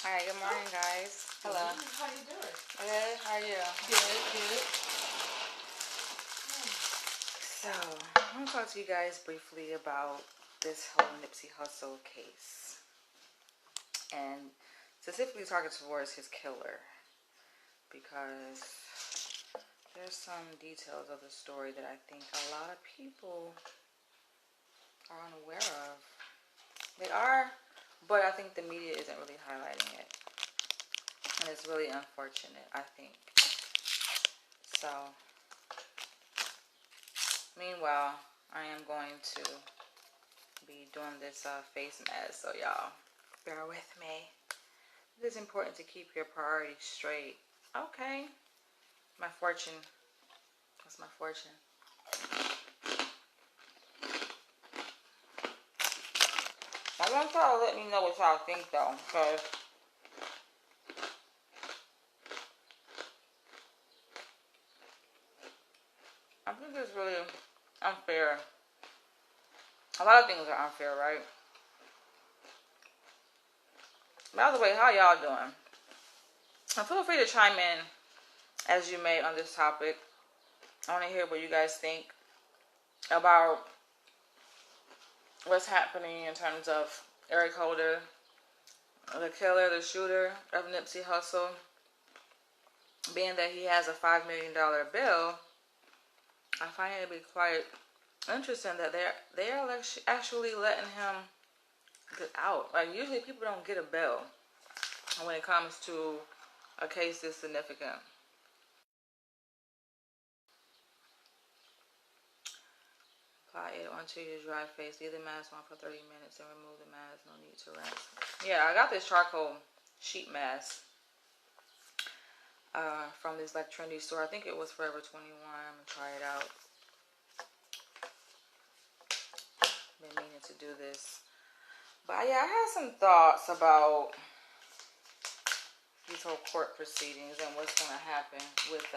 Hi, good morning, guys. Hello. How you doing? Good. How are you? Good. So, I'm going to talk to you guys briefly about this whole Nipsey Hussle case, and specifically talking towards his killer, because there's some details of the story that I think a lot of people are unaware of. They are, but I think the media isn't really highlighting it. And it's really unfortunate, I think. So, meanwhile, I am going to be doing this face mask, so y'all bear with me. It is important to keep your priorities straight. Okay. My fortune. What's my fortune? I want y'all to let me know what y'all think, though, because I think it's really unfair. A lot of things are unfair, right? By the way, how y'all doing? And feel free to chime in as you may on this topic. I want to hear what you guys think about what's happening in terms of Eric Holder, the killer, the shooter of Nipsey Hussle. Being that he has a $5 million bill, I find it to be quite interesting that they're actually letting him get out. Like, usually people don't get a bail when it comes to a case this significant. Apply it onto your dry face. Leave the mask on for 30 minutes and remove the mask. No need to rinse. Yeah, I got this charcoal sheet mask from this like trendy store. I think it was Forever 21. I'm gonna try it out. Been meaning to do this. But yeah, I had some thoughts about these whole court proceedings and what's gonna happen with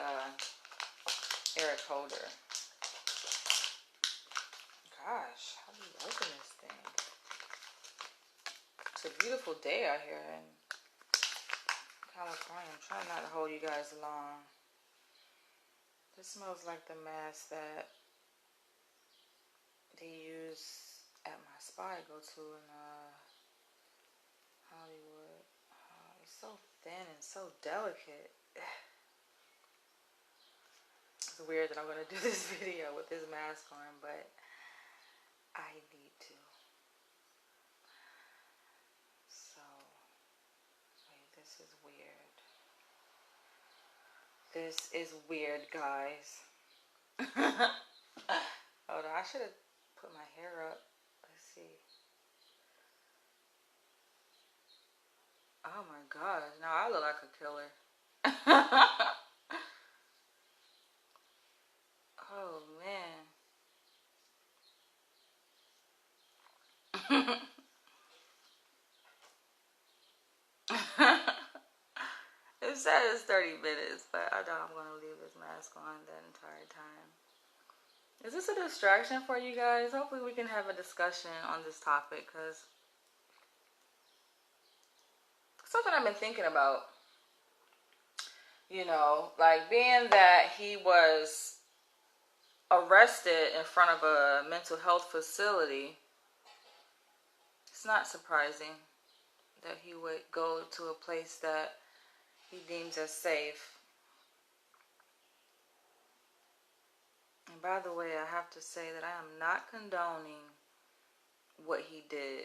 Eric Holder. Gosh, how do you open this thing? It's a beautiful day out here in California. I'm trying not to hold you guys long. This smells like the mask that they use at my spa I go to in Hollywood. Oh, it's so thin and so delicate. It's weird that I'm going to do this video with this mask on, but I need to. So, wait, this is weird. This is weird, guys. Hold on, I should have put my hair up. Let's see. Oh my god, now I look like a killer. Oh man. It says 30 minutes, but I doubt I'm going to leave this mask on that entire time. Is this a distraction for you guys? Hopefully we can have a discussion on this topic, because something I've been thinking about. You know, like being that he was arrested in front of a mental health facility, it's not surprising that he would go to a place that he deems as safe. And by the way, I have to say that I am not condoning what he did,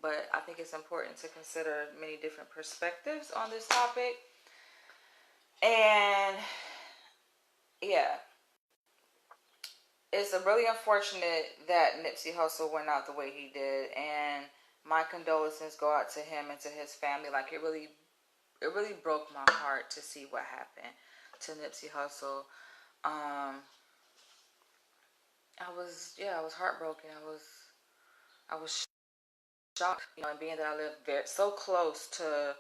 but I think it's important to consider many different perspectives on this topic. And yeah, it's really unfortunate that Nipsey Hussle went out the way he did, and my condolences go out to him and to his family. Like, it really broke my heart to see what happened to Nipsey Hussle. I was heartbroken. I was shocked, you know, and being that I live so close to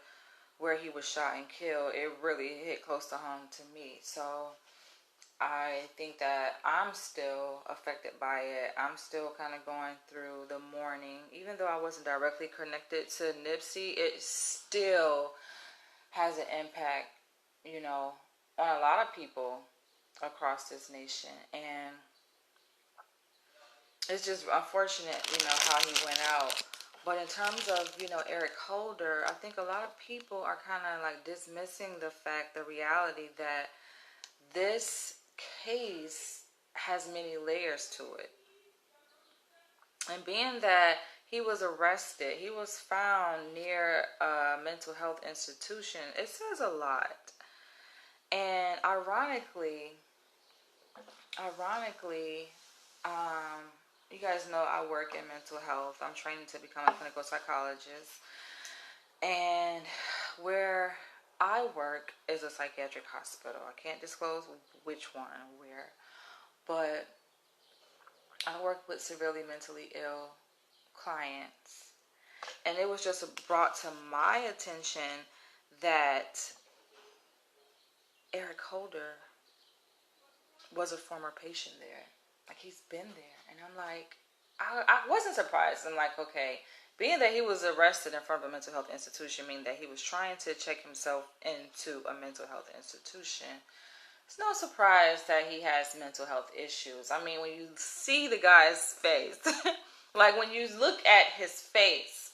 where he was shot and killed, it really hit close to home to me. So I think that I'm still affected by it. I'm still kind of going through the mourning. Even though I wasn't directly connected to Nipsey, it still has an impact, you know, on a lot of people across this nation. And it's just unfortunate, how he went out. But in terms of, Eric Holder, I think a lot of people are kind of like dismissing the reality that this case has many layers to it. And being that he was arrested, he was found near a mental health institution, it says a lot. And ironically, you guys know I work in mental health. I'm training to become a clinical psychologist. And where I work is a psychiatric hospital. I can't disclose which one or where, but I work with severely mentally ill clients. And it was just brought to my attention that Eric Holder was a former patient there. Like, he's been there. And I'm like, I wasn't surprised. I'm like, okay, being that he was arrested in front of a mental health institution means that he was trying to check himself into a mental health institution. It's no surprise that he has mental health issues. I mean, when you see the guy's face, like when you look at his face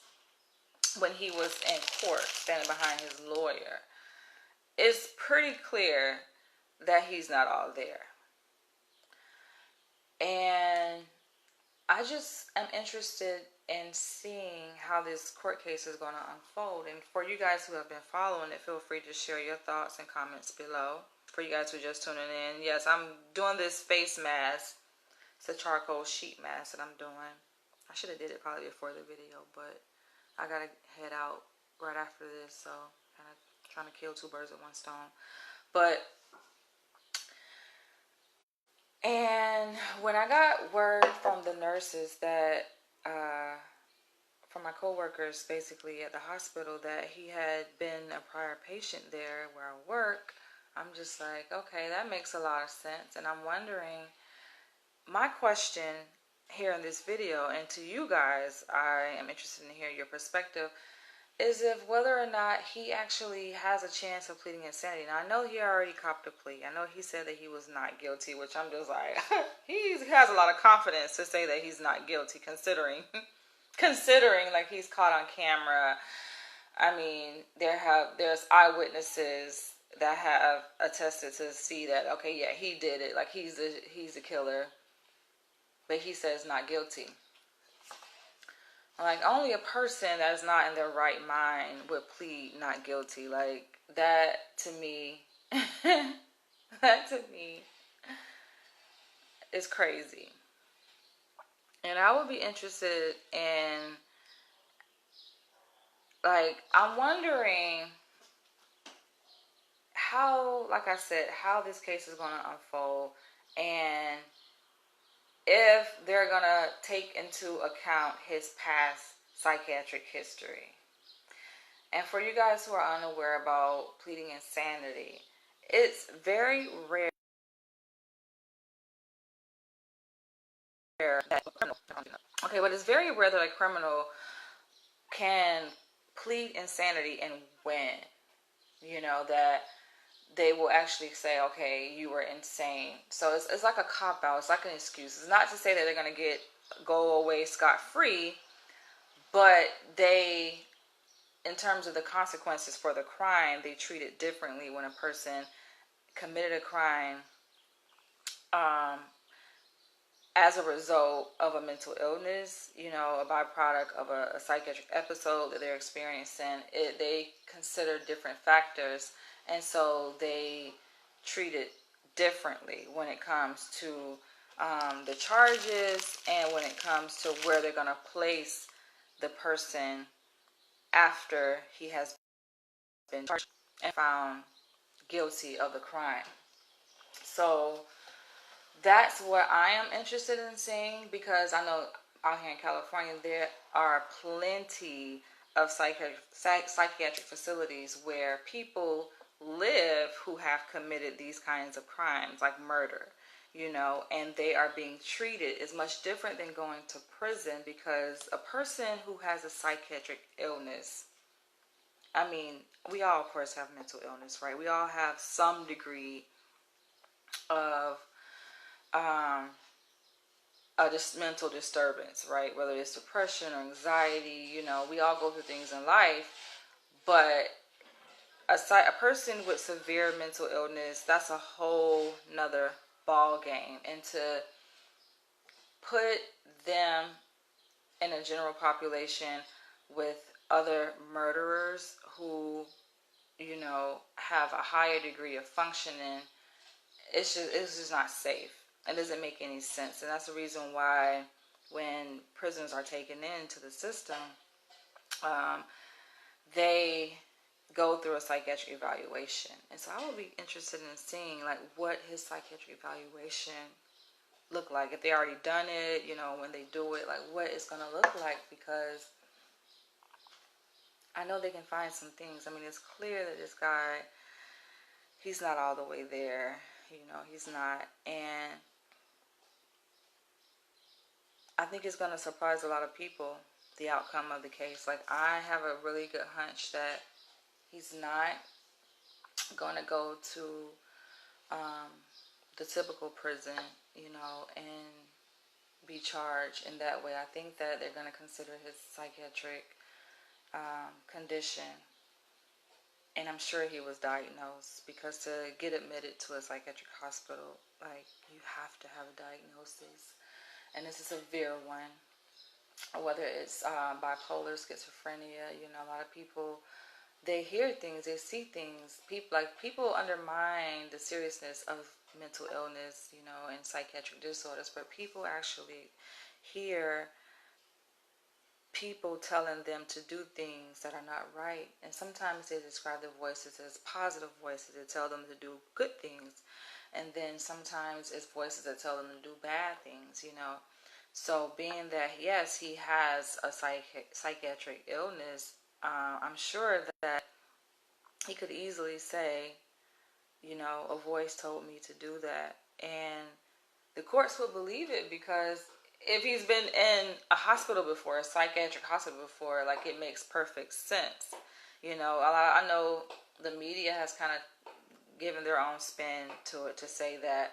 when he was in court standing behind his lawyer, it's pretty clear that he's not all there. And I just am interested in seeing how this court case is going to unfold. And for you guys who have been following it, feel free to share your thoughts and comments below. For you guys who are just tuning in, yes, I'm doing this face mask. It's a charcoal sheet mask that I'm doing. I should have did it probably before the video, but I got to head out right after this, so kind of trying to kill two birds with one stone. And when I got word from the nurses that, from my coworkers basically at the hospital, that he had been a prior patient there where I work, I'm just like, okay, that makes a lot of sense. And I'm wondering, my question here in this video, and to you guys, I am interested in hearing your perspective, is if whether or not he actually has a chance of pleading insanity. Now, I know he already copped a plea. I know he said that he was not guilty, which I'm just like, he has a lot of confidence to say that he's not guilty, considering like he's caught on camera. I mean, there's eyewitnesses that have attested to see that, okay, yeah, he did it. Like, he's a killer, but he says not guilty. Like, only a person that's not in their right mind would plead not guilty. Like, that to me, is crazy. And I would be interested in, like, I'm wondering how, like I said, how this case is going to unfold, and if they're going to take into account his past psychiatric history. And for you guys who are unaware about pleading insanity, it's very rare that a criminal, okay, but it's very rare that a criminal can plead insanity and win. That they will actually say, okay, you were insane. So it's like a cop-out. It's like an excuse. It's not to say that they're going to go away scot-free, but they, in terms of the consequences for the crime, they treat it differently when a person committed a crime as a result of a mental illness, a byproduct of a psychiatric episode that they're experiencing. They consider different factors, and so they treat it differently when it comes to the charges, and when it comes to where they're going to place the person after he has been charged and found guilty of the crime. So that's what I am interested in seeing, because I know out here in California there are plenty of psychiatric facilities where people live who have committed these kinds of crimes, like murder, and they are being treated is much different than going to prison, because a person who has a psychiatric illness, I mean, we all, of course, have mental illness, right? We all have some degree of a mental disturbance, right? Whether it's depression or anxiety, we all go through things in life, but a person with severe mental illness, that's a whole nother ball game. And to put them in a general population with other murderers who, have a higher degree of functioning, it's just not safe. It doesn't make any sense. And that's the reason why when prisoners are taken into the system, they go through a psychiatric evaluation. And so I would be interested in seeing like what his psychiatric evaluation look like. If they already done it, when they do it, like what it's gonna look like, because I know they can find some things. I mean, it's clear that this guy, he's not all the way there. He's not. And I think it's gonna surprise a lot of people, the outcome of the case. Like, I have a really good hunch that he's not going to go to the typical prison, and be charged in that way. I think that they're going to consider his psychiatric condition, and I'm sure he was diagnosed, because to get admitted to a psychiatric hospital, like, you have to have a diagnosis, and it's a severe one. Whether it's bipolar, schizophrenia, a lot of people, they hear things, they see things. People undermine the seriousness of mental illness, and psychiatric disorders, but people actually hear people telling them to do things that are not right. And sometimes they describe their voices as positive voices that tell them to do good things. And then sometimes it's voices that tell them to do bad things, So being that, yes, he has a psychiatric illness, I'm sure that he could easily say, a voice told me to do that. And the courts would believe it, because if he's been in a hospital before, a psychiatric hospital before, like, it makes perfect sense. I know the media has kind of given their own spin to it, to say that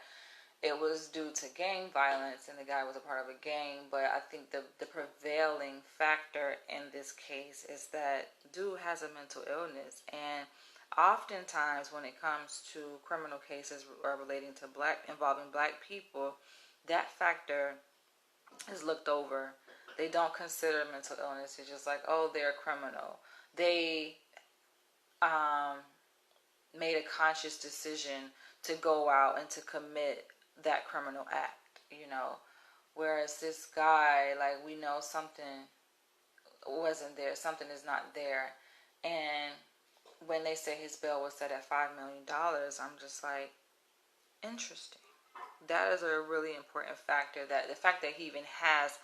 it was due to gang violence and the guy was a part of a gang. But I think the prevailing factor in this case is that dude has a mental illness. And oftentimes when it comes to criminal cases relating to involving black people, that factor is looked over. They don't consider mental illness. It's just like, oh, they're a criminal. They made a conscious decision to go out and to commit that criminal act, Whereas this guy, like, we know something wasn't there, something is not there. And when they say his bail was set at $5 million, I'm just like, interesting. That is a really important factor. That the fact that he even has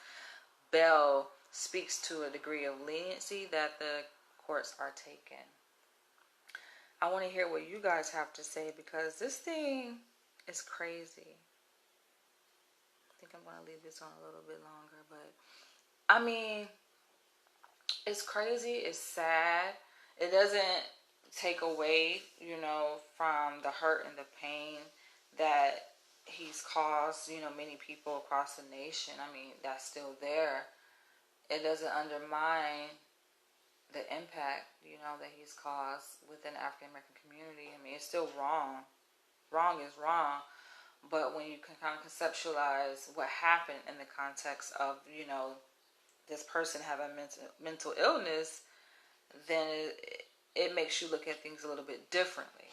bail speaks to a degree of leniency that the courts are taking. I want to hear what you guys have to say, because this thing is crazy. I think I'm going to leave this on a little bit longer, but I mean, it's crazy. It's sad. It doesn't take away, from the hurt and the pain that he's caused, many people across the nation. I mean, that's still there. It doesn't undermine the impact, that he's caused within the African American community. I mean, it's still wrong. Wrong is wrong. But when you can kind of conceptualize what happened in the context of, this person having mental illness, then it makes you look at things a little bit differently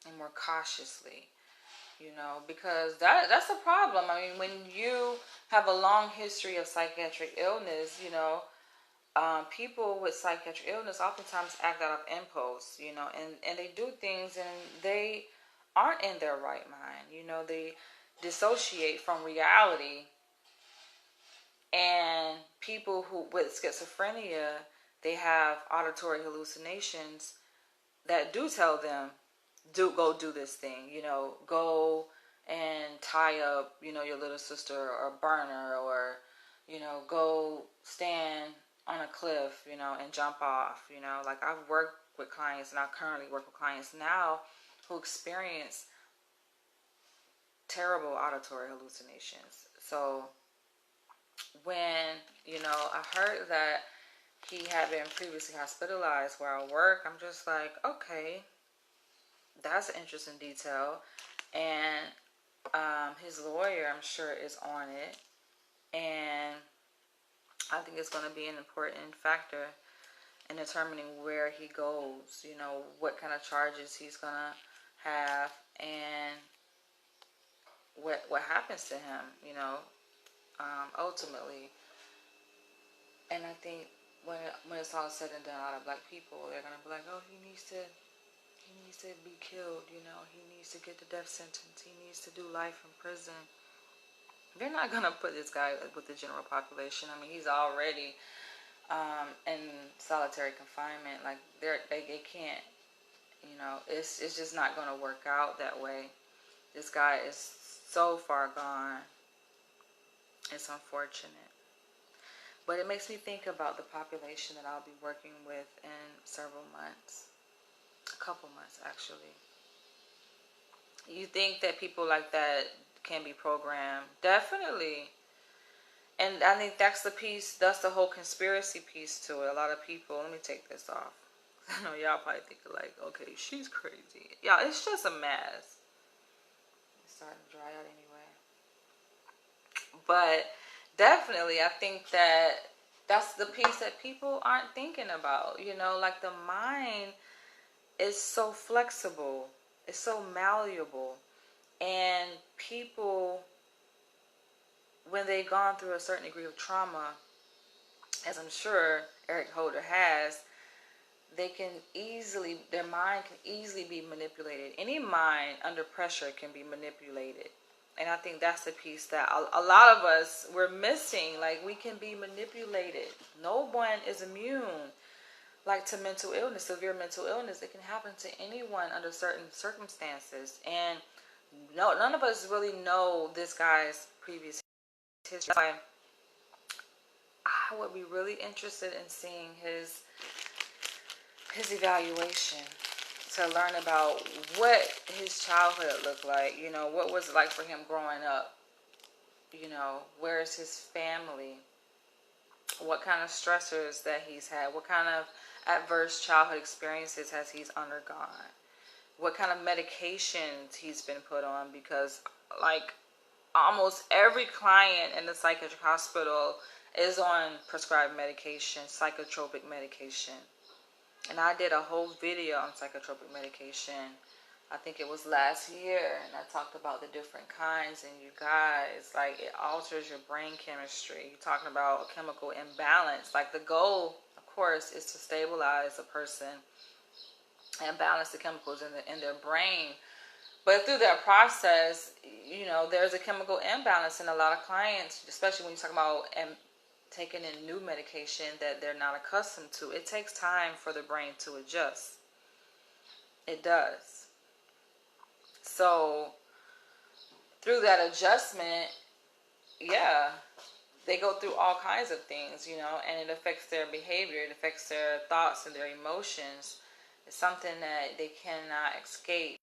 and more cautiously, because that's a problem. I mean, when you have a long history of psychiatric illness, people with psychiatric illness oftentimes act out of impulse, and they do things and they aren't in their right mind. They dissociate from reality. And people who with schizophrenia, they have auditory hallucinations that do tell them, go do this thing, go and tie up, your little sister or burn her, or, go stand on a cliff, and jump off, like I've worked with clients, and I currently work with clients now who experience terrible auditory hallucinations. So when, I heard that he had been previously hospitalized where I work, I'm just like, okay, that's an interesting detail. And his lawyer, I'm sure, is on it. And I think it's going to be an important factor in determining where he goes, what kind of charges he's going to have, and what happens to him, ultimately. And I think when it's all said and done, a lot of black people, they're going to be like, oh, he needs to be killed, he needs to get the death sentence, he needs to do life in prison. They're not going to put this guy with the general population. I mean, he's already in solitary confinement. Like, they can't, it's just not going to work out that way. This guy is so far gone. It's unfortunate. But it makes me think about the population that I'll be working with in several months. A couple months, actually. You think that people like that can be programmed? Definitely. And I think that's the whole conspiracy piece to it. A lot of people, let me take this off. I know y'all probably think like, okay, she's crazy. Y'all, it's just a mess. It's starting to dry out anyway. But definitely, I think that that's the piece that people aren't thinking about. Like the mind is so flexible. It's so malleable. And people, when they've gone through a certain degree of trauma, as I'm sure Eric Holder has, their mind can easily be manipulated. Any mind under pressure can be manipulated. And I think that's the piece that a lot of us, we're missing. Like, we can be manipulated. No one is immune, like, to mental illness, severe mental illness. It can happen to anyone under certain circumstances. And none of us really know this guy's previous history. I would be really interested in seeing his evaluation, to learn about what his childhood looked like. What was it like for him growing up? Where's his family? What kind of stressors that he's had? What kind of adverse childhood experiences has he undergone? What kind of medications he's been put on? Because, like, almost every client in the psychiatric hospital is on prescribed medication, psychotropic medication. And I did a whole video on psychotropic medication. I think it was last year. And I talked about the different kinds. And you guys, like, it alters your brain chemistry. You're talking about a chemical imbalance. Like, the goal, of course, is to stabilize a person and balance the chemicals in their brain. But through that process, there's a chemical imbalance in a lot of clients, especially when you talk about taking in new medication that they're not accustomed to. It takes time for the brain to adjust. It does. So through that adjustment, yeah, they go through all kinds of things, and it affects their behavior. It affects their thoughts and their emotions. It's something that they cannot escape.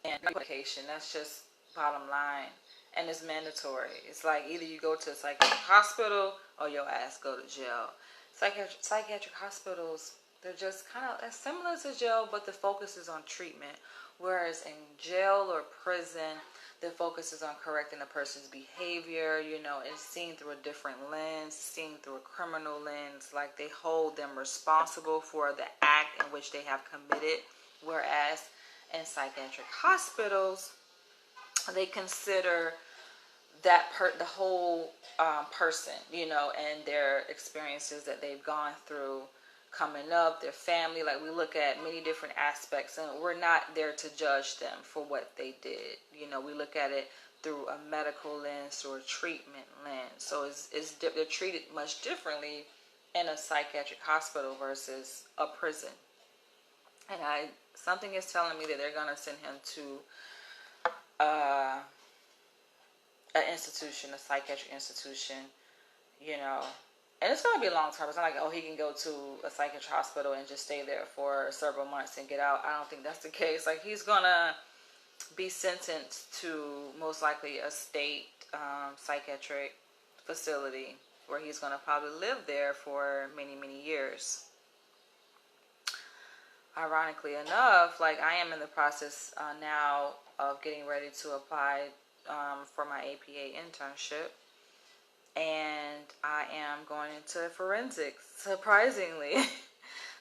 And medication, that's just bottom line. And it's mandatory. It's like either you go to a psychiatric hospital or your ass go to jail. Psychiatric hospitals, they're just kind of similar to jail, but the focus is on treatment. Whereas in jail or prison, the focus is on correcting a person's behavior, and seen through a different lens, seen through a criminal lens. Like, they hold them responsible for the act in which they have committed. Whereas in psychiatric hospitals, they consider that the whole person, and their experiences that they've gone through coming up, their family. Like, we look at many different aspects, and we're not there to judge them for what they did. We look at it through a medical lens or a treatment lens. So they're treated much differently in a psychiatric hospital versus a prison. And something is telling me that they're gonna send him to uh, an institution, a psychiatric institution, you know. And it's gonna be long term. It's not like, oh, he can go to a psychiatric hospital and just stay there for several months and get out. I don't think that's the case. Like, he's gonna be sentenced to most likely a state psychiatric facility where he's gonna probably live there for many, many years. Ironically enough, like, I am in the process now of getting ready to apply for my APA internship, and I am going into forensics. Surprisingly,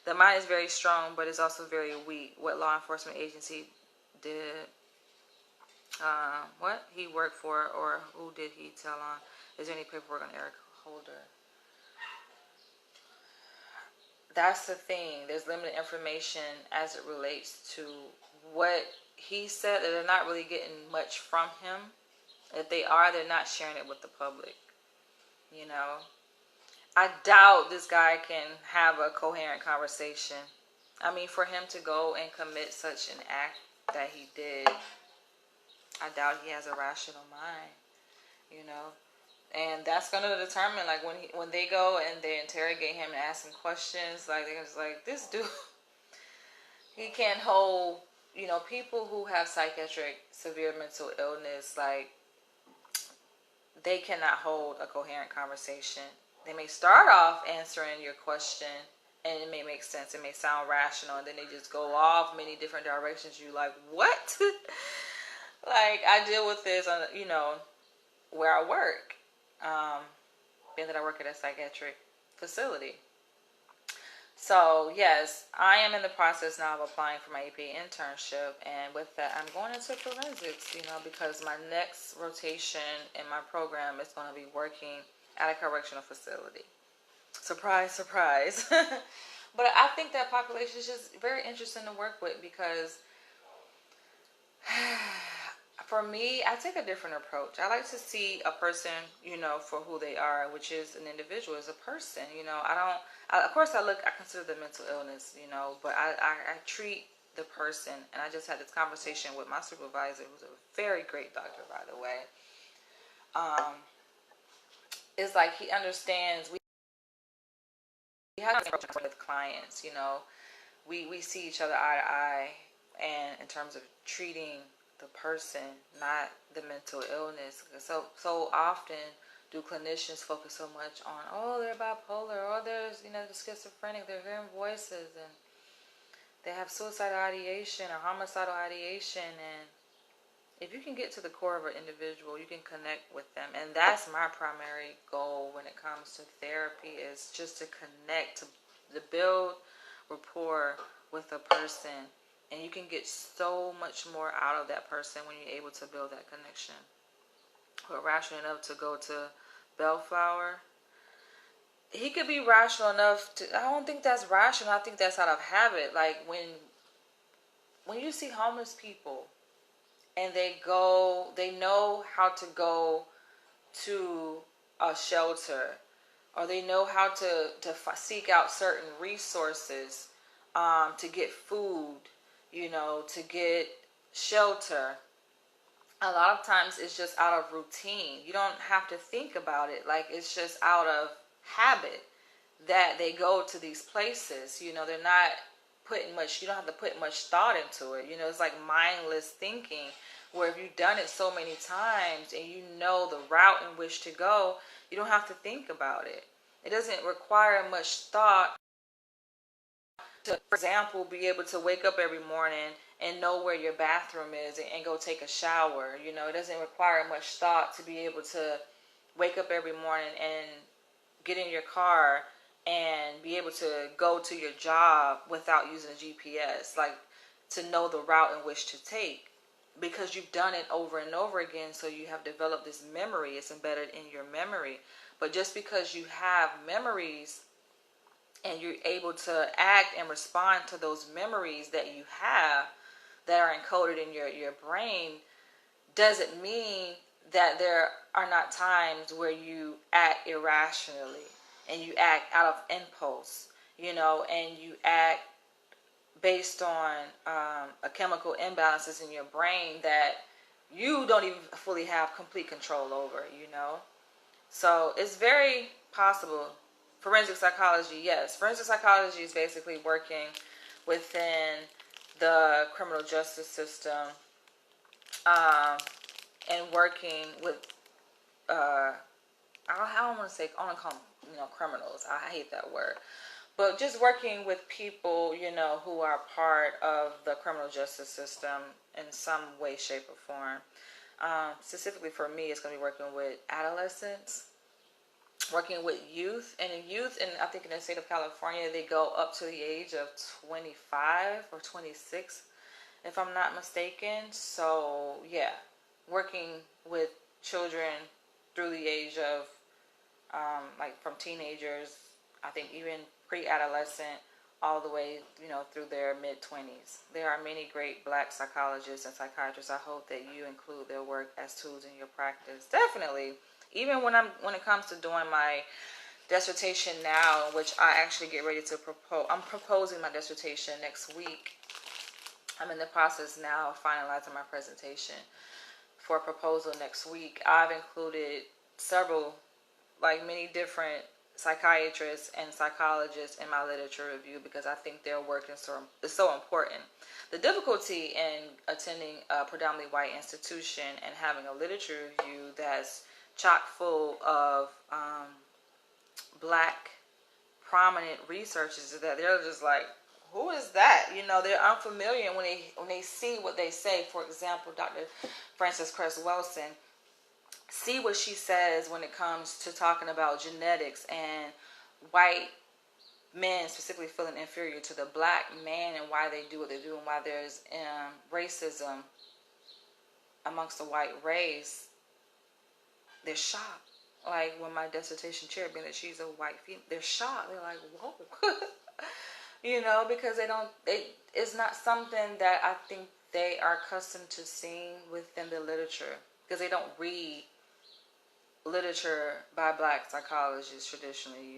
the mind is very strong, but it's also very weak. What law enforcement agency did what he worked for, or who did he tell on? Is there any paperwork on Eric Holder? That's the thing. There's limited information as it relates to what he said, that they're not really getting much from him. If they are, they're not sharing it with the public. You know, I doubt this guy can have a coherent conversation. I mean, for him to go and commit such an act that he did, I doubt he has a rational mind, you know. And that's gonna determine, like, when they go and they interrogate him and ask him questions, like, they're just like, this dude, he can't hold, you know, people who have psychiatric severe mental illness, like, they cannot hold a coherent conversation. They may start off answering your question and it may make sense, it may sound rational, and then they just go off many different directions. You like, what? Like, I deal with this on, you know, where I work, being that I work at a psychiatric facility. So yes, I am in the process now of applying for my APA internship, and with that, I'm going into forensics, you know, because my next rotation in my program is going to be working at a correctional facility. Surprise, surprise. But I think that population is just very interesting to work with, because for me, I take a different approach. I like to see a person, you know, for who they are, which is an individual, as a person. You know, of course, I consider the mental illness, you know, but I treat the person. And I just had this conversation with my supervisor, who's a very great doctor, by the way. It's like, he understands. We have with clients, you know, we see each other eye to eye, and in terms of treating the person, not the mental illness. So often do clinicians focus so much on, oh, they're bipolar, or there's, you know, the schizophrenic, they're hearing voices, and they have suicidal ideation or homicidal ideation. And if you can get to the core of an individual, you can connect with them. And that's my primary goal when it comes to therapy, is just to connect, to build rapport with a person. And you can get so much more out of that person when you're able to build that connection. But rational enough to go to Bellflower, he could be rational enough to, I don't think that's rational. I think that's out of habit. Like, when you see homeless people and they know how to go to a shelter, or they know how to seek out certain resources, to get food, you know, to get shelter. A lot of times it's just out of routine. You don't have to think about it. Like, it's just out of habit that they go to these places. You know, they're not putting much, you don't have to put much thought into it. You know, it's like mindless thinking, where if you've done it so many times and you know the route in which to go, you don't have to think about it. It doesn't require much thought to, for example, be able to wake up every morning and know where your bathroom is and go take a shower. You know, it doesn't require much thought to be able to wake up every morning and get in your car and be able to go to your job without using a GPS, like, to know the route in which to take, because you've done it over and over again. So you have developed this memory. It's embedded in your memory. But just because you have memories and you're able to act and respond to those memories that you have that are encoded in your brain, doesn't mean that there are not times where you act irrationally and you act out of impulse, you know, and you act based on a chemical imbalances in your brain that you don't even fully have complete control over, So it's very possible. Forensic psychology, yes. Forensic psychology is basically working within the criminal justice system, and working with, I don't want to say, I want to call them, criminals. I hate that word. But just working with people, who are part of the criminal justice system in some way, shape, or form. Specifically for me, it's going to be working with adolescents, working with youth. And I think in the state of California, they go up to the age of 25 or 26, if I'm not mistaken. So, yeah, working with children through the age of, like from teenagers, I think even pre-adolescent, all the way, through their mid-20s. There are many great black psychologists and psychiatrists. I hope that you include their work as tools in your practice. Definitely. Even when it comes to doing my dissertation now, which I actually get ready to propose. I'm proposing my dissertation next week. I'm in the process now of finalizing my presentation for a proposal next week. I've included many different psychiatrists and psychologists in my literature review because I think their work is so important. The difficulty in attending a predominantly white institution and having a literature review that's chock full of black prominent researchers is that they're just like, who is that? They're unfamiliar when they see what they say. For example, Dr. Frances Cress Welsing, see what she says when it comes to talking about genetics and white men specifically feeling inferior to the black man and why they do what they do and why there's racism amongst the white race. They're shocked. Like when my dissertation chair, being that she's a white female, they're shocked. They're like, whoa. Because it's not something that I think they are accustomed to seeing within the literature because they don't read literature by black psychologists traditionally.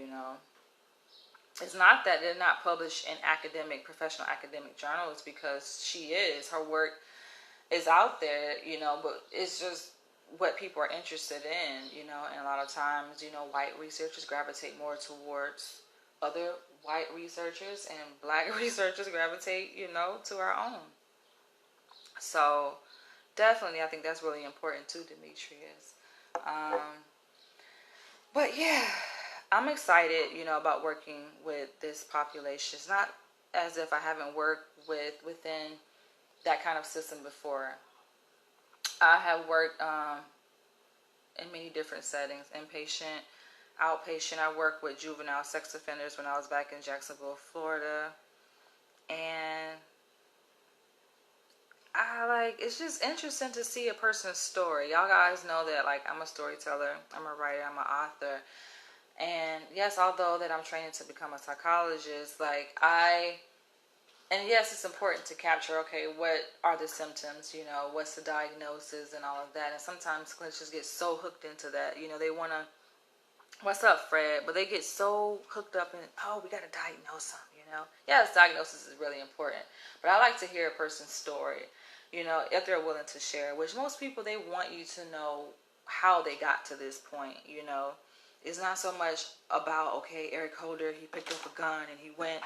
It's not that they're not published in professional academic journals, because her work is out there, but it's just what people are interested in, and a lot of times, white researchers gravitate more towards other white researchers and black researchers gravitate, to our own. So definitely, I think that's really important too, Demetrius. But yeah, I'm excited, about working with this population. It's not as if I haven't worked within that kind of system before. I have worked in many different settings, inpatient, outpatient. I worked with juvenile sex offenders when I was back in Jacksonville, Florida. And it's just interesting to see a person's story. Y'all guys know that, I'm a storyteller, I'm a writer, I'm an author. And yes, although that I'm training to become a psychologist, and yes, it's important to capture, okay, what are the symptoms, what's the diagnosis and all of that. And sometimes clinicians get so hooked into that, they want to, what's up, Fred? But they get so hooked up in, we got to diagnose them, Yes, diagnosis is really important. But I like to hear a person's story, if they're willing to share, which most people, they want you to know how they got to this point, It's not so much about, okay, Eric Holder, he picked up a gun and he went,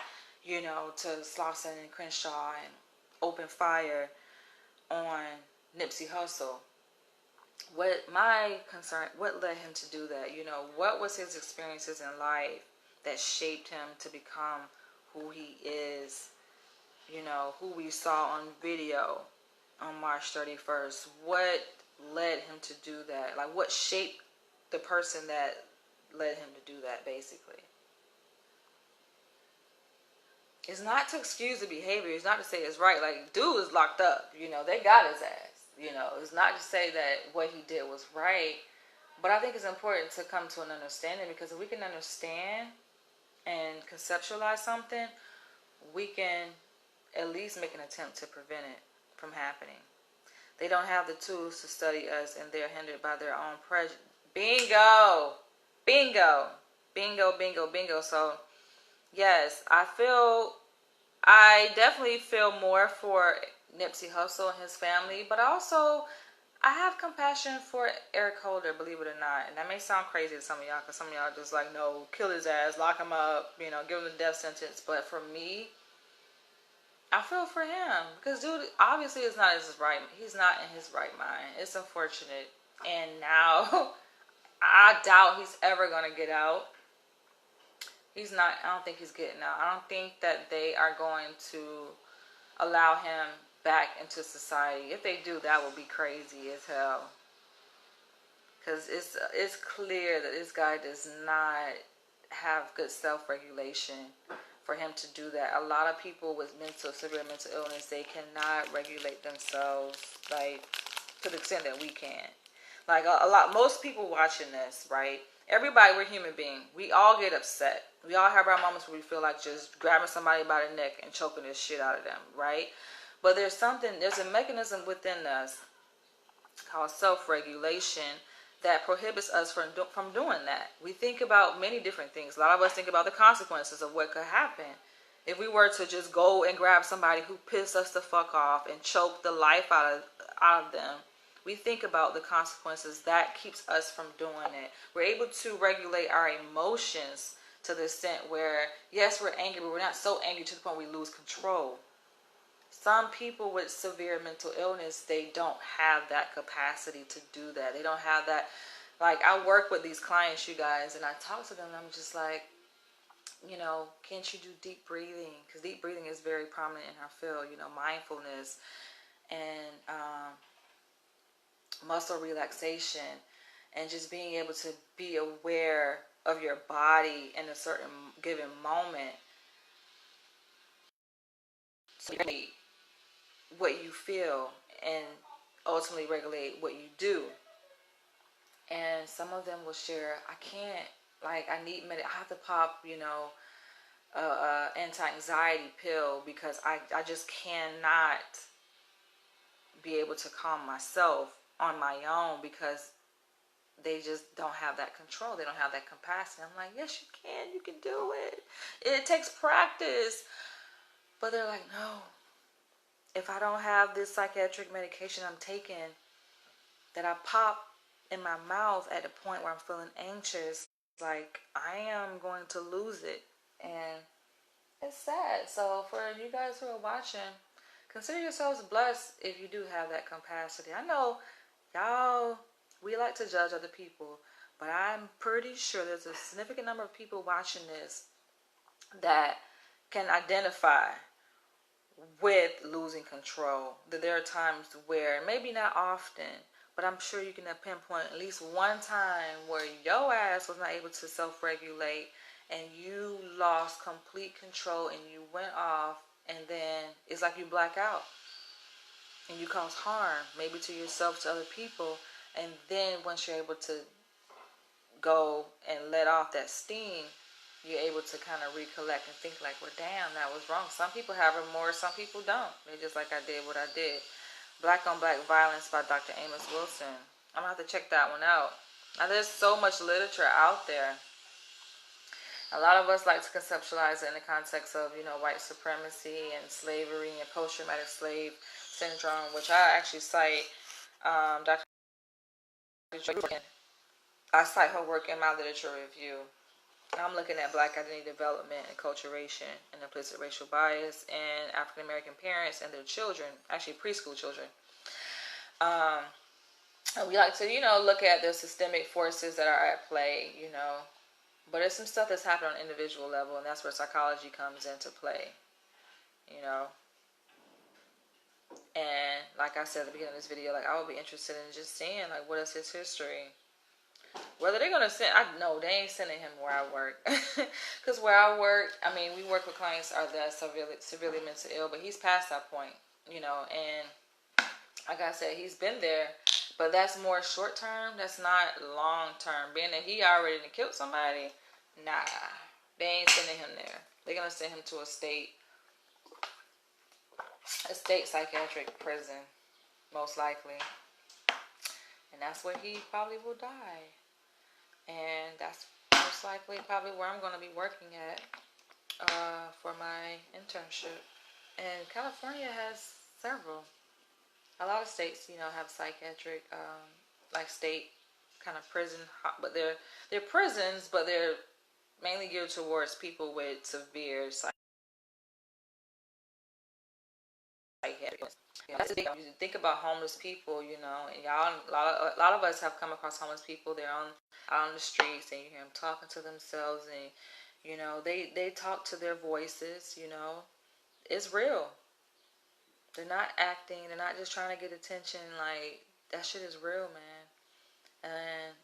to Slauson and Crenshaw and opened fire on Nipsey Hussle. What led him to do that? What was his experiences in life that shaped him to become who he is? Who we saw on video on March 31st. What led him to do that? What shaped the person that led him to do that, basically? It's not to excuse the behavior. It's not to say it's right. Dude is locked up. They got his ass. It's not to say that what he did was right. But I think it's important to come to an understanding, because if we can understand and conceptualize something, we can at least make an attempt to prevent it from happening. They don't have the tools to study us, and they're hindered by their own prejudice. Bingo! Bingo! Bingo, bingo, bingo. So, yes, I I definitely feel more for Nipsey Hussle and his family, but also I have compassion for Eric Holder, believe it or not. And that may sound crazy to some of y'all, because some of y'all just like, no, kill his ass, lock him up, you know, give him the death sentence. But for me, I feel for him, because dude obviously is not his right. He's not in his right mind. It's unfortunate, and now I doubt he's ever gonna get out. He's not. I don't think he's getting out. I don't think that they are going to allow him back into society. If they do, that would be crazy as hell. Because it's clear that this guy does not have good self-regulation for him to do that. A lot of people with severe mental illness, they cannot regulate themselves like to the extent that we can. Like most people watching this, right? Everybody, we're human beings. We all get upset. We all have our moments where we feel like just grabbing somebody by the neck and choking this shit out of them, right? But there's a mechanism within us called self-regulation that prohibits us from doing that. We think about many different things. A lot of us think about the consequences of what could happen if we were to just go and grab somebody who pissed us the fuck off and choke the life out of them. We think about the consequences. That keeps us from doing it. We're able to regulate our emotions to the extent where, yes, we're angry, but we're not so angry to the point we lose control. Some people with severe mental illness, they don't have that capacity to do that. They don't have that. Like, I work with these clients, you guys, and I talk to them, and I'm just like, you know, can't you do deep breathing? Because deep breathing is very prominent in our field, you know, mindfulness and muscle relaxation, and just being able to be aware of your body in a certain given moment. So what you feel and ultimately regulate what you do. And some of them will share, I can't, like, I have to pop, you know, anti-anxiety pill because I just cannot be able to calm myself on my own because they just don't have that control. They don't have that capacity. I'm like, yes, you can do it. It takes practice. But they're like, no, if I don't have this psychiatric medication I'm taking that I pop in my mouth at the point where I'm feeling anxious, like, I am going to lose it. And it's sad. So for you guys who are watching, consider yourselves blessed if you do have that capacity. I know y'all, we like to judge other people, but I'm pretty sure there's a significant number of people watching this that can identify with losing control. That there are times where, maybe not often, but I'm sure you can pinpoint at least one time where your ass was not able to self-regulate and you lost complete control and you went off, and then it's like you black out and you cause harm, maybe to yourself, to other people. And then once you're able to go and let off that steam, you're able to kind of recollect and think like, well, damn, that was wrong. Some people have remorse, some people don't. They're just like, I did what I did. Black on Black Violence by Dr. Amos Wilson. I'm going to have to check that one out. Now, there's so much literature out there. A lot of us like to conceptualize it in the context of, you know, white supremacy and slavery and post-traumatic slave syndrome, which I actually cite Dr. I cite her work in my literature review. I'm looking at Black identity development and acculturation and implicit racial bias in African American parents and their children, actually preschool children. And we like to, you know, look at the systemic forces that are at play, you know. But there's some stuff that's happening on an individual level, and that's where psychology comes into play, you know. And like I said at the beginning of this video, like, I would be interested in just seeing, like, what is his history. Whether they're going to send, I know they ain't sending him where I work. Because where I work, I mean, we work with clients that are severely mentally ill, but he's past that point, you know. And like I said, he's been there, but that's more short term. That's not long term. Being that he already killed somebody, nah, they ain't sending him there. They're going to send him to a state psychiatric prison, most likely. And that's where he probably will die. And that's most likely probably where I'm going to be working at for my internship. And California has several. A lot of states, have psychiatric, like state kind of prison, but they're prisons, but they're mainly geared towards people with severe psychiatric. That's the thing. You think about homeless people, and y'all, a lot of us have come across homeless people. They're out on the streets, and you hear them talking to themselves, and they talk to their voices. It's real. They're not acting. They're not just trying to get attention. Like, that shit is real, man. And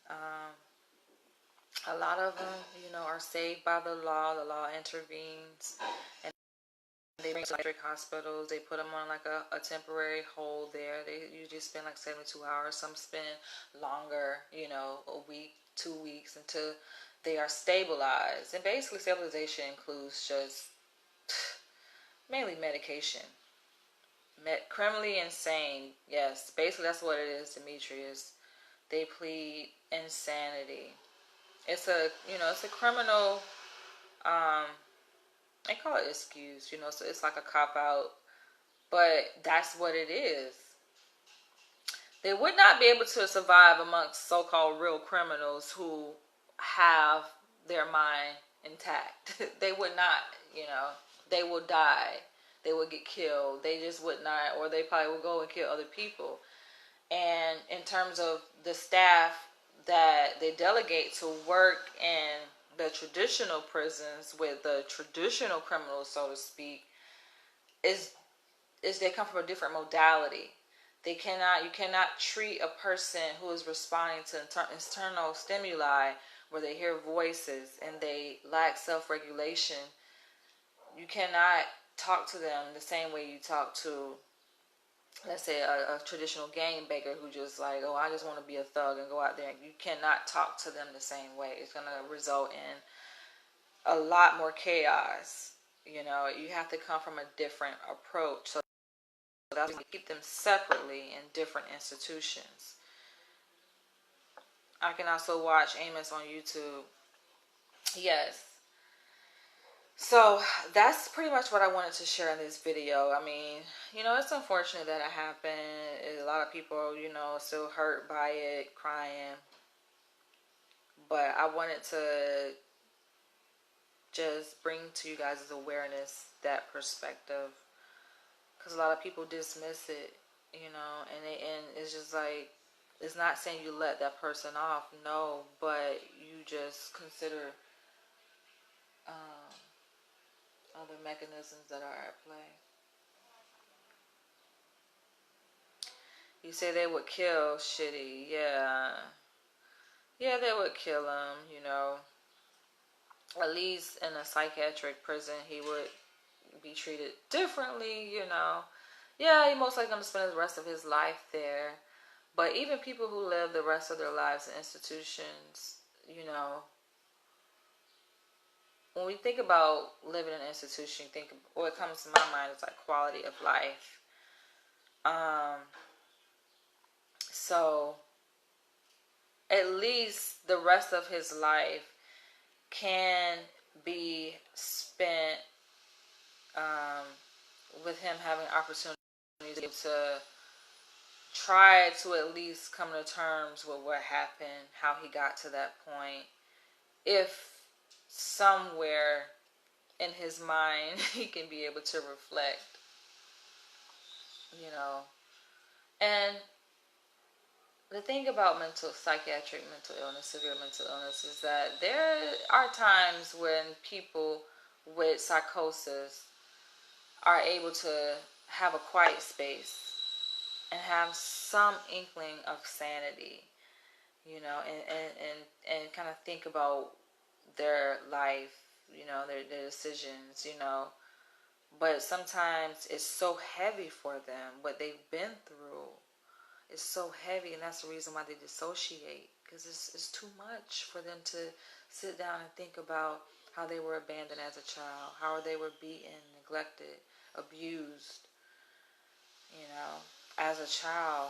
a lot of them, are saved by the law. The law intervenes, and they bring to psychiatric hospitals. They put them on like a temporary hold there. They usually spend like 72 hours. Some spend longer, a week, 2 weeks, until they are stabilized. And basically, stabilization includes just mainly medication. Criminally insane. Yes, basically that's what it is, Demetrius. They plead insanity. It's a criminal. Um, they call it excuse. So it's like a cop out, but that's what it is. They would not be able to survive amongst so-called real criminals who have their mind intact. They would not. They will die. They would get killed. They just would not, or they probably would go and kill other people. And in terms of the staff that they delegate to work in the traditional prisons with the traditional criminals, so to speak, is they come from a different modality. You cannot treat a person who is responding to internal stimuli where they hear voices and they lack self-regulation. You cannot talk to them the same way you talk to, let's say, a traditional gang banger who just like, oh, I just want to be a thug and go out there. You cannot talk to them the same way. It's going to result in a lot more chaos. You have to come from a different approach. So that's why we keep them separately in different institutions. I can also watch Amos on YouTube. Yes. So that's pretty much what I wanted to share in this video. I mean, it's unfortunate that it happened. A lot of people, still hurt by it, crying. But I wanted to just bring to you guys' awareness that perspective. Because a lot of people dismiss it, and it's just like, it's not saying you let that person off, no, but you just consider other mechanisms that are at play. You say they would kill Shitty. Yeah, they would kill him. At least in a psychiatric prison, he would be treated differently. Yeah, he most likely going to spend the rest of his life there. But even people who live the rest of their lives in institutions, when we think about living in an institution, what comes to my mind is like quality of life. So at least the rest of his life can be spent with him having opportunity to try to at least come to terms with what happened, how he got to that point. If somewhere in his mind he can be able to reflect, And the thing about psychiatric mental illness, severe mental illness, is that there are times when people with psychosis are able to have a quiet space and have some inkling of sanity, and kind of think about their life, their decisions, But sometimes it's so heavy for them, what they've been through. It's so heavy, and that's the reason why they dissociate, because it's too much for them to sit down and think about how they were abandoned as a child, how they were beaten, neglected, abused, as a child.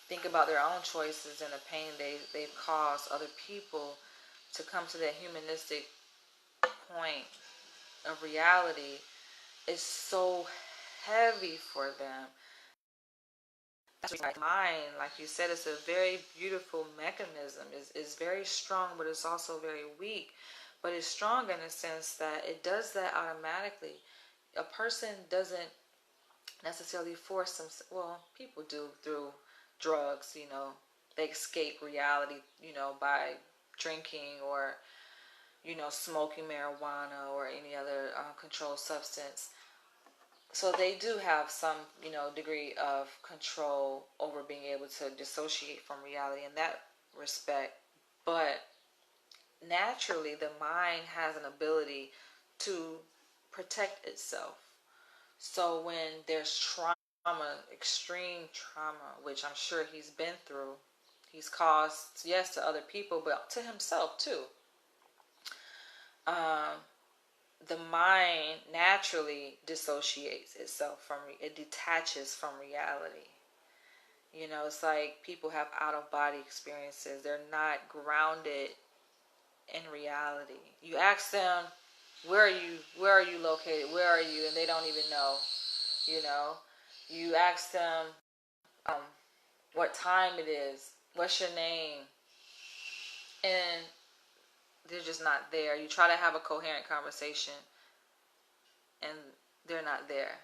Think about their own choices and the pain they've caused other people to come to that humanistic point of reality. is so heavy for them. That's like mine, like you said, it's a very beautiful mechanism. It's very strong, but it's also very weak. But it's strong in the sense that it does that automatically. A person doesn't necessarily force them. Well, people do through drugs, they escape reality, by drinking or, smoking marijuana or any other controlled substance. So they do have some, degree of control over being able to dissociate from reality in that respect. But naturally, the mind has an ability to protect itself. So when there's trauma, extreme trauma, which I'm sure he's been through, he's caused, yes, to other people, but to himself too. The mind naturally dissociates itself it detaches from reality. It's like people have out of body experiences. They're not grounded in reality. You ask them, where are you located? Where are you? And they don't even know. You ask them what time it is, what's your name, and they're just not there. You try to have a coherent conversation, and they're not there.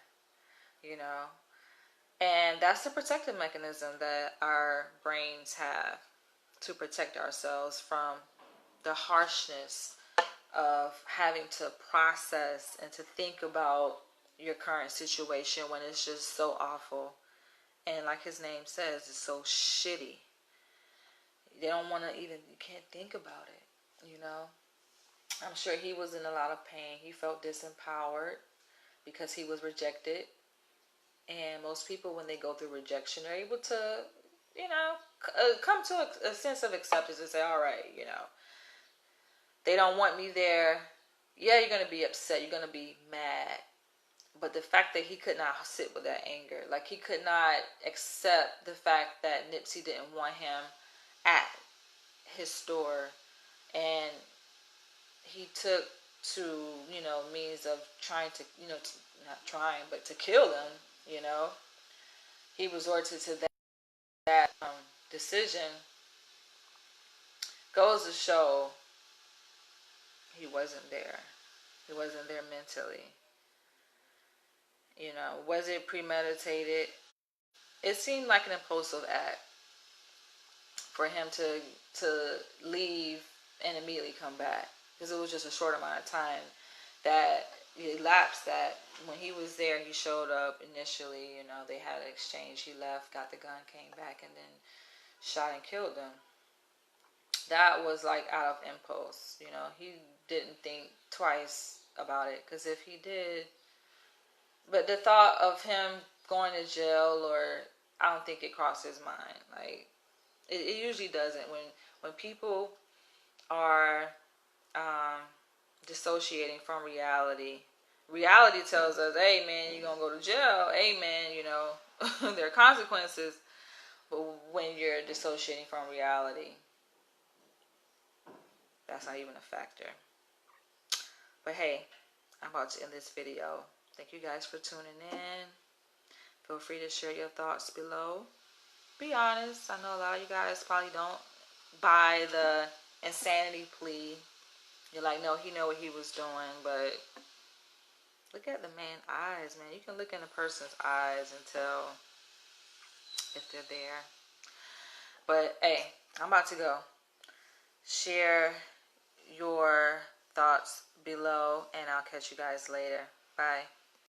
And that's the protective mechanism that our brains have to protect ourselves from the harshness of having to process and to think about your current situation when it's just so awful. And like his name says, it's so shitty. They don't want to even, you can't think about it, I'm sure he was in a lot of pain. He felt disempowered because he was rejected. And most people, when they go through rejection, are able to, come to a sense of acceptance and say, all right, they don't want me there. Yeah, you're going to be upset. You're going to be mad. But the fact that he could not sit with that anger, like he could not accept the fact that Nipsey didn't want him at his store, and he took to, means of trying to, not trying, but to kill them, he resorted to that decision. Goes to show he wasn't there. He wasn't there mentally. Was it premeditated? It seemed like an impulsive act for him to leave and immediately come back, because it was just a short amount of time that elapsed. That when he was there, he showed up initially. They had an exchange. He left, got the gun, came back, and then shot and killed them. That was like out of impulse. He didn't think twice about it, because if he did, but the thought of him going to jail, or I don't think it crossed his mind. Like it usually doesn't. When people are dissociating from reality, reality tells us, hey man, you're gonna go to jail. Hey man, there are consequences. But when you're dissociating from reality, that's not even a factor. But hey, I'm about to end this video. Thank you guys for tuning in. Feel free to share your thoughts below. Be honest. I know a lot of you guys probably don't buy the insanity plea. You're like, no, he know what he was doing. But look at the man's eyes, man. You can look in a person's eyes and tell if they're there. But hey, I'm about to go. Share your thoughts below, and I'll catch you guys later. Bye.